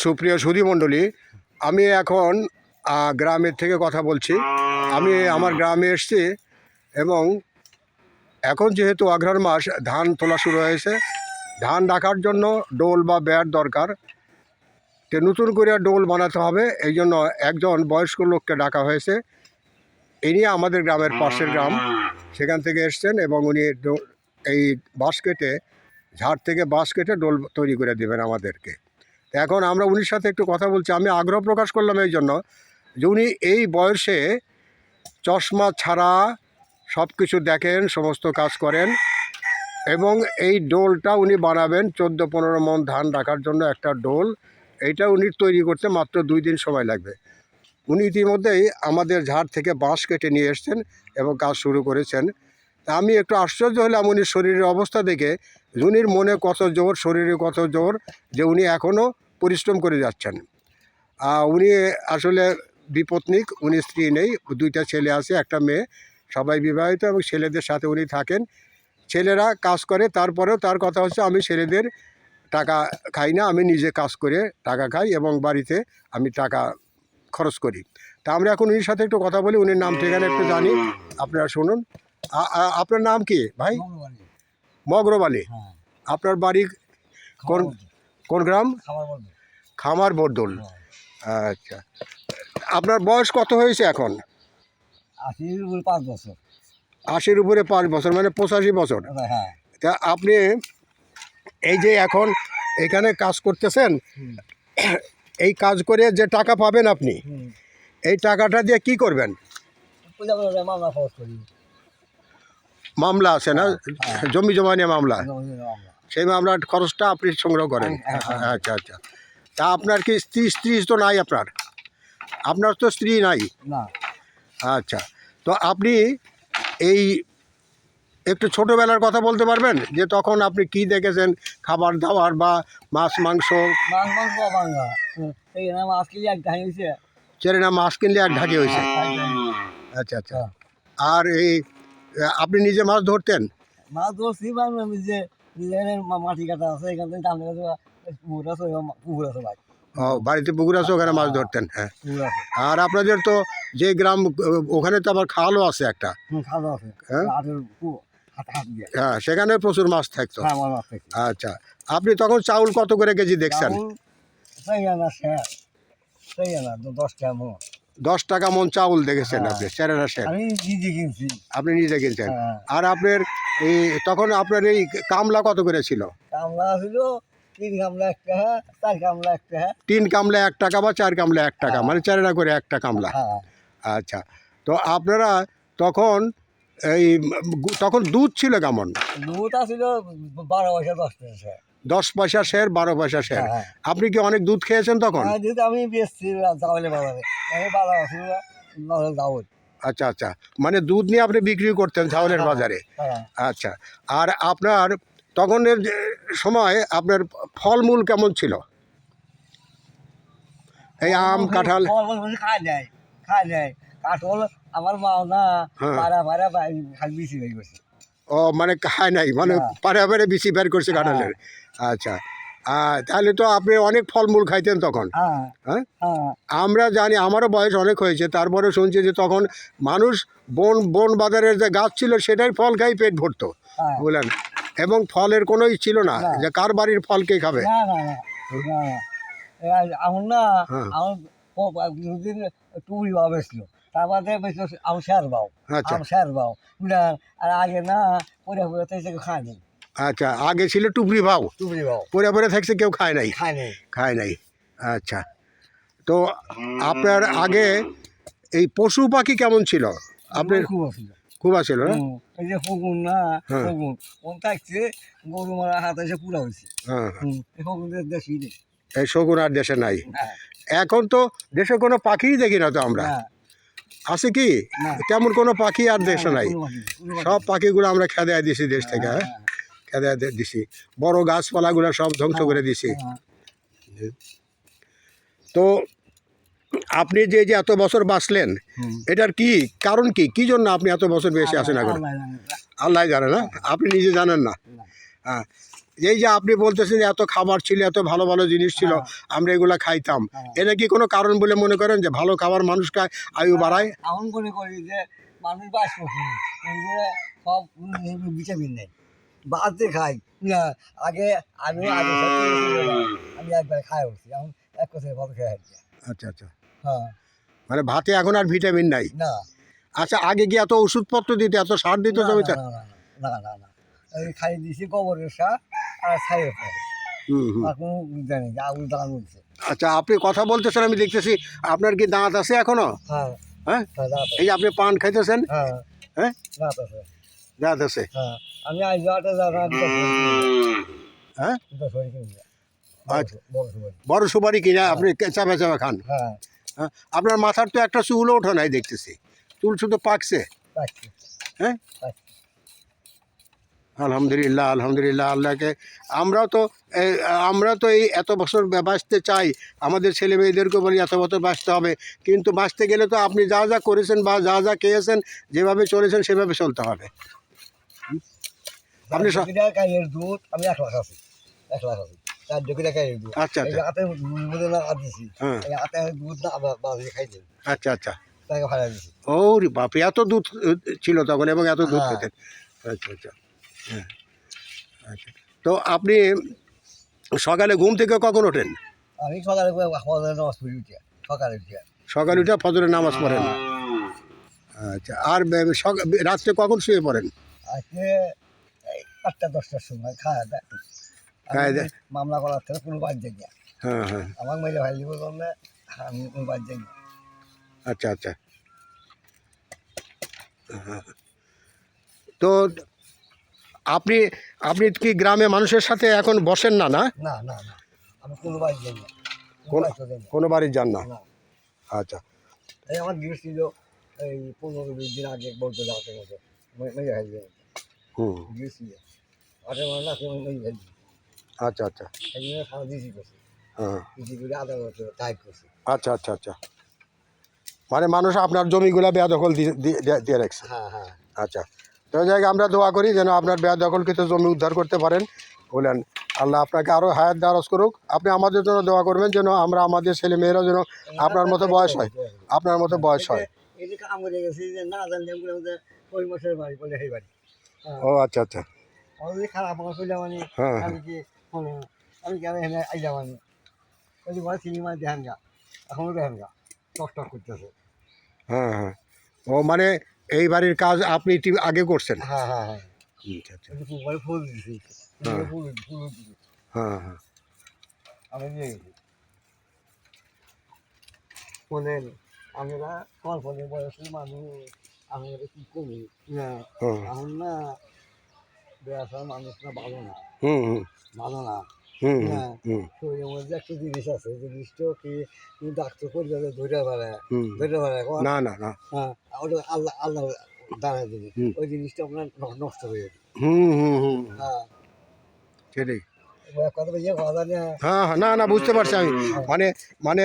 সুপ্রিয় সুধীমণ্ডলী, আমি এখন গ্রামের থেকে কথা বলছি। আমি আমার গ্রামে এসেছি এবং এখন যেহেতু অঘ্রাণ মাস, ধান তোলা শুরু হয়েছে। ধান রাখার জন্য ডোল বা ব্যাট দরকার, তো নতুন করে ডোল বানাতে হবে। এই জন্য একজন বয়স্ক লোককে ডাকা হয়েছে। ইনি আমাদের গ্রামের পাশের গ্রাম, সেখান থেকে এসছেন এবং উনি এই বাঁশ কেটে, ঝাড় থেকে বাঁশ কেটে ডোল তৈরি করে দেবেন আমাদেরকে। এখন আমরা উনির সাথে একটু কথা বলছি। আমি আগ্রহ প্রকাশ করলাম এই জন্য যে উনি এই বয়সে চশমা ছাড়া সব কিছু দেখেন, সমস্ত কাজ করেন এবং এই ডোলটা উনি বানাবেন 14-15 মণ ধান রাখার জন্য একটা ডোল। এইটা উনি তৈরি করতে মাত্র 2 দিন সময় লাগবে। উনি ইতিমধ্যেই আমাদের ঝাড় থেকে বাঁশ কেটে নিয়ে এসছেন এবং কাজ শুরু করেছেন। তা আমি একটু আশ্চর্য হলাম উনির শরীরের অবস্থা দেখে, উনির মনে কত জোর, শরীরে কত জোর যে উনি এখনও পরিশ্রম করে যাচ্ছেন। উনি আসলে বিপত্নিক, উনি স্ত্রী নেই, 2টা ছেলে আছে, একটা মেয়ে, সবাই বিবাহিত এবং ছেলেদের সাথে উনি থাকেন। ছেলেরা কাজ করে, তারপরেও তার কথা হচ্ছে আমি ছেলেদের টাকা খাই না, আমি নিজে কাজ করে টাকা খাই এবং বাড়িতে আমি টাকা খরচ করি। তা আমরা এখন উনির সাথে একটু কথা বলি, উনির নাম ঠিকানা একটু জানি, আপনারা শুনুন। আপনার নাম কি ভাই? মগরবালি। আপনার বাড়ি কোন কোন গ্রাম? খামার বরদোল। আচ্ছা, আপনার বয়স কত হয়েছে এখন? 5 বছর। 80-র উপরে 5 বছর, মানে 85 বছর। হ্যাঁ। তা আপনি এই যে এখন এখানে কাজ করতেছেন, এই কাজ করে যে টাকা পাবেন আপনি, এই টাকাটা দিয়ে কি করবেন? মামলা আছে না, জমি জমা নিয়ে মামলা, সেই মামলার খরচটা আপনি সংগ্রহ করেন। আচ্ছা আচ্ছা। তা আপনার কি স্ত্রী তো নাই আপনার তো স্ত্রী নাই? না। আচ্ছা, তো আপনি এই একটু ছোটোবেলার কথা বলতে পারবেন যে তখন আপনি কি দেখেছেন, খাবার দাবার বা মাছ মাংস? চেরে না, মাছ কিনলে এক ঢাকি হয়েছে। আচ্ছা আচ্ছা। আর এই আপনি নিজে মাছ ধরতেন? মাছ ধরছি, যে মাটি কাটা আছে, এখান থেকে পুকুর আছে, ভাই। ও, বাড়িতে পুকুর আছে, ওখানে মাছ ধরতেন। হ্যাঁ। আর আপনাদের তো যে গ্রাম, ওখানে তো আবার খালও আছে একটা। হ্যাঁ, সেখানে প্রচুর মাছ থাকতো। আচ্ছা, আপনি তখন চাউল কত করে কেজি দেখছেন? 10 টাকা মণ চাউল দেখেছেন আপনি? চেরানা শের আপনি নিজে কিনছেন। আর আপনার এই তখন আপনার এই কামলা কত করে ছিল? কামলা ছিল 3 কামলা 1 টাকা, 4 কামলা 1 টাকা। 3 কামলা 1 টাকা বা 4 কামলা 1 টাকা, মানে চেরানা করে একটা কামলা। আচ্ছা, তো আপনারা তখন তখন দুধ ছিল কেমন? দুধ ছিল 12 পয়সা 10 পয়সা। 10 পয়সা শের, 12 পয়সা শের। আপনি কি অনেক দুধ খেয়েছেন তখন? দুধ আমি বেচছি চাউলে বাজারে, চাউল। আচ্ছা আচ্ছা, মানে দুধ নিয়ে আপনি বিক্রি করতেন চাউলের বাজারে। আচ্ছা, আর আপনার তখনের সময় আপনার ফলমূল কেমন ছিল? এই আম, কাঁঠাল? খায় নাই। কাঁঠাল আমার মা না বেশি হয়ে গেছে। ও, মানে খায় নাই, মানে পারে বেশি বের করছে কাঁঠালের। আচ্ছা, তাহলে তো আপনি অনেক ফলমূল খাইতেন তখন। হ্যাঁ, আমরা জানি, আমারও বয়স অনেক হয়েছে, তারপরে শুনছি যে তখন মানুষ বন বাজারের যে গাছ ছিল সেটাই ফল খাই পেট ভরতো, বুঝলেন, এবং ফলের কোনোই ছিল না যে কার বাড়ির ফল কে খাবে। আমার না, আমার টুবি বাবা ছিল, তারপরে আমার শেয়ার বাও, আর আগে না পরে খায় নাই। আচ্ছা, আগে ছিল টুবরি ভাও, পরে থাকছে, কেউ খায় নাই। আচ্ছা, তো আপনার আগে এই পশু পাখি কেমন ছিল আপনার? খুব আছিল না? এই যে ফগুন না, ফগুন কোন থাকছে, গরু মারা হাত এসে পুরা হয়েছে। ফগুনের দেশই নেই, এই শগুন আর দেশে নাই। এখন তো দেশে কোনো পাখিই দেখি না তো আমরা। আছে কি তেমন কোনো পাখি আর দেশে নাই? সব পাখিগুলো আমরা খেদায় দিছি দেশ থেকে। হ্যাঁ, খেদায় দিছি, বড় গাছপালাগুলো সব ধ্বংস করে দিছি। তো আপনি যে এত বছর বাঁচলেন, এটার কি কারণ, কি জন্য আপনি এত বছর বেশি আছেন? এখন আল্লাহ জানে না, আপনি নিজে জানেন না। হ্যাঁ, এই যে আপনি বলতেছেন এত খাবার ছিল, এত ভালো ভালো জিনিস ছিল, আমরা এগুলা খাইতাম, এটা কি কোনো কারণ বলে মনে করেন যে ভালো খাবার মানুষ খায় আয়ু বাড়ায়? এমন মনে করি যে মানুষ বাঁচবো কি, এই যে সব ভিটামিন নেই, বাদে খাই না। আগে আমি আগে আমি একবার খাই উঠছি, এখন এক কথা ভালো খেয়ে আসছি। আচ্ছা আচ্ছা, হ্যাঁ, মানে ভাতে এখন আর ভিটামিন নাই। না আচ্ছা, আগে কি এত ওষুধপত্র দিত, এত সার দিত না জমিতে? না না না না না না, এই খাই দিয়েছি গোবরের সার আর ছাইয়ের সার, হুম হুম। আর কোনো জানি যে আগুন দান উঠছে। আচ্ছা, আপনি কথা বলতেছেন, আমি দেখতেছি আপনার কি দাঁত আছে এখনো? হ্যাঁ হ্যাঁ, হ্যাঁ, দাঁত আছে। এই যে আপনি পান খাইতেছেন, হ্যাঁ হ্যাঁ, দাঁত আছে। দাঁত আছে, হ্যাঁ, আমি আজ আটে যারা হ্যাঁ। সরি কিনবো, আচ্ছা, বড় সবাই। বড় সুপারি কিনা আপনি চাপা চাপা খান? হ্যাঁ, হ্যাঁ, আপনার মাথার তো একটা চুলও ওঠে নাই দেখতেছি, চুল শুধু পাকছে। পাচ্ছি হ্যাঁ, পাচ্ছি। আলহামদুলিল্লাহ আলহামদুলিল্লাহ, আল্লাহকে আমরা তো এই এত বছর বাঁচতে চাই, আমাদের ছেলে মেয়েদেরকে বলি এত বছর বাঁচতে হবে, কিন্তু বাঁচতে গেলে তো আপনি যা যা করেছেন বা যা যা খেয়েছেন, যেভাবে চলেছেন সেভাবে চলতে হবে। আপনি গাইয়ের দুধ আমি 1 লাখ আছি, 1 লাখ আছি, 4 গাইয়ের দুধ। আচ্ছা এই আচ্ছা, হাতে মধ্যে না দিছি, হ্যাঁ, এই হাতে দুধ না বাজিয়ে খাইছি, আচ্ছা আচ্ছা। তাকে ভাড়া দিছি। ও রে বাপরে, এত দুধ ছিল তখন এবং এত দুধ হ্যাঁ, খেতেন? আচ্ছা আচ্ছা, হ্যাঁ, আচ্ছা। তো আপনি সকালে ঘুম থেকে কখন ওঠেন? আমি সকালে ফজরের নামাজ পড়ি উঠে, সকালে উঠে। সকালে উঠে ফজরের নামাজ পড়েন? আচ্ছা, আর রাত্রে কখন শুয়ে পড়েন? আজকে এই 8টা-10টার সময় খাওয়া দাওয়া খাওয়া আমি দাওয়া? মামলা করার থেকে কোনো বাদ যাই না। হ্যাঁ হ্যাঁ, আমার মেয়েরা ভাই দিব জন্য আমি কোনো বাদ যাই না। আচ্ছা আচ্ছা। হ্যাঁ। তো আপনি আপনি কি গ্রামে মানুষের সাথে এখন বসেন না? না, না না না, আমি কোনো বাদ যাই না, কোন বাড়িতে যাই না। কোনো বাড়ি যান না? না, আচ্ছা, এই আমার গিয়ে ছিল এই 15-20 দিন আগে বলতে যাওয়ার মতো মেয়ে ভাই হুম, গিয়েছিল 18 মাস মেয়ে ভাই, আচ্ছা আচ্ছা, এই জন্য সারা দিছি করছে, হ্যাঁ, দিছি করে আদালতে টাইপ করছে। আচ্ছা আচ্ছা আচ্ছা, মানে মানুষ আপনার জমিগুলা বেদখল দিয়ে রাখছে? হ্যাঁ হ্যাঁ, আচ্ছা, তো ওই জায়গায় আমরা দোয়া করি যেন আপনার বেদখলকৃত জমি উদ্ধার করতে পারেন। বলেন আল্লাহ আপনাকে আরও হায়াত দারাজ করুক। আপনি আমাদের জন্য দোয়া করবেন যেন আমরা আমাদের ছেলে মেয়েরা যেন আপনার মতো বয়স হয়, আপনার মতো বয়স হয়। এই যে কাম করে গেছি যে না জানলে ওগুলো আমাদের ওই মাসের বাড়ি বলে সেই বাড়ি। ও আচ্ছা আচ্ছা, আমার যদি খারাপ আমার চলে মানে হ্যাঁ আমি কি মানে আমি কি আমি এখানে আইলা মানে ওই যে ঘরে সিনেমা দেখেন গা, এখনও দেখেন গা টক টক করতেছে। হ্যাঁ হ্যাঁ, ও মানে এই বাড়ির কাজ আপনি আগে করছেন? হ্যাঁ হ্যাঁ হ্যাঁ, আচ্ছা আচ্ছা, ওই যে ফুল ফুল দিছি, হ্যাঁ ফুল ফুল দিছি, হ্যাঁ হ্যাঁ, আমি নিয়ে গেছি। বলেন আমরা কল্পনের বয়সের মানুষ, আমরা কি করি না, হুম এখন না বেড়াশোনার মানুষ না ভালো না, হুম হুম ভালো না। হুম হ্যাঁ, হুম শরীরের মধ্যে একটা জিনিস আছে, জিনিসটা কি তুমি ডাক্তার করলে ধরে বেড়ায়, হুম, ধরে বেড়ায়। না না না, হ্যাঁ, ওটা আল্লাহ আল্লাহ দাঁড়ায় জিনিস, হুম ওই জিনিসটা আপনার নষ্ট হয়ে যাবে। হুম হুম হুম, হ্যাঁ, সেটাই। কথা বলছে কথা না। হ্যাঁ হ্যাঁ, না না, বুঝতে পারছি আমি। মানে মানে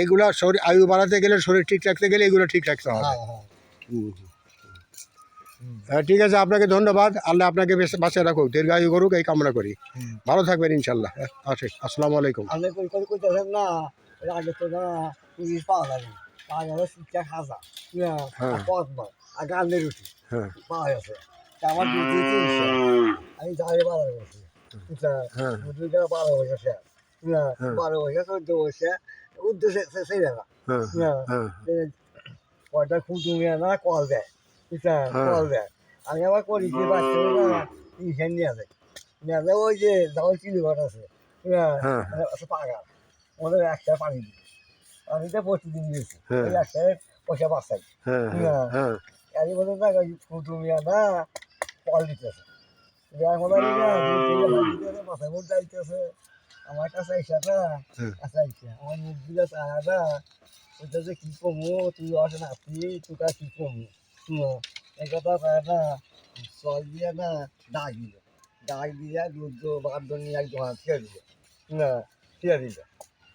এগুলা শরীর আয়ু বাড়াতে গেলে, শরীর ঠিক রাখতে গেলে এগুলো ঠিক রাখতে হবে। হ্যাঁ হ্যাঁ, হুম, হ্যাঁ, ঠিক আছে, আপনাকে ধন্যবাদ। আল্লাহ আপনাকে বাঁচিয়ে রাখুক, দীর্ঘায়ু করুক, এই কামনা করি। ভালো থাকবেন ইনশাল্লাহ। আসসালামু আলাইকুম। আপনি কই কই কইতেছেন না, এর আগে তো না পুলিশ পাওয়া যাবে, পাওয়া যাবে শিক্ষা খাজা, হ্যাঁ পদ্মা আর গান্ডের রুটি হ্যাঁ পাওয়া গেছে। তা আমার দুধ দিয়েছে, আমি যাই বাজার করছি, হ্যাঁ দুধটা 12 হয়ে গেছে, হ্যাঁ 12 হয়ে গেছে, 14 হয়েছে, উদ্দেশ্যে সেই না হ্যাঁ হ্যাঁ কয়টা খুঁটুমিয়া না কল দেয়, হ্যাঁ কল দেয়। আমি আবার করি কি বাচ্চা ইনখান নিয়ে যায়, নিয়ে যায় ওই যে যাওয়ার চিলি ঘর আছে, হ্যাঁ আছে পাকা, ওদের একটা পানি দিই, পানিতে প্রতিদিন দিয়েছি, হ্যাঁ ওই একটাই পয়সা বাঁচাই। হ্যাঁ হ্যাঁ এরই মধ্যে না খুঁটুমিয়া না কল দিতেছে, এখন আর না দুই থেকে ভাই দিতেছে, মাথায় মুখ যাইতেছে, আমার কাছে আইসা না, কাছে আইসা আমার মুখ দিলে চায় না, ওইটা যে কি কমু, তুই আসে না তুই তোকে কি কমু, এই কথা কয় না, চল দিয়ে না ডাক দিল, ডাক দিয়ে দুধ ভাত নিয়ে এক দোকান ছেড়ে দিল, না ছেড়ে দিল।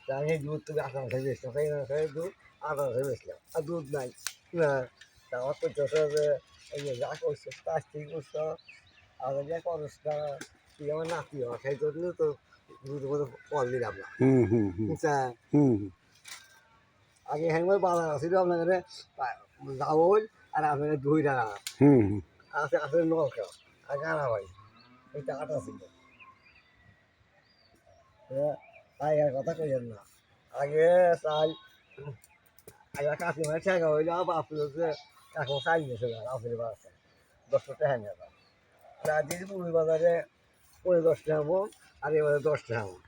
তা আমি দুধ তোকে 18 বেচলাম, সেই দুধ 18 বেচলাম, আর দুধ নাই না। তা আমার করতেছে যে এই যে যা করছিস কাজ ঠিক করছ, আর যা করস না, তুই আমার নাতি হয় সেই জন্য তো দুধের মতো ফল দিলাম না হুম হুম হুম বুঝছা হুম আগে হ্যাঙ্গর বাজার ছিল আপনাদের চাউল আর আপনাদের দই টাকা হুম হুম আছে আছে নৌকা আর গানা ভাই এই টাকাটা ছিল আগের কথা কইেন না আগে চাই আগে কাশি মানে ঠেকা হইলে আবার আপনার এখন চাই গেছে আপনার বাসে 10 টাকা হ্যাঁ আর যদি পুরী বাজারে 10 টাকা আর এবারে 10 টাকা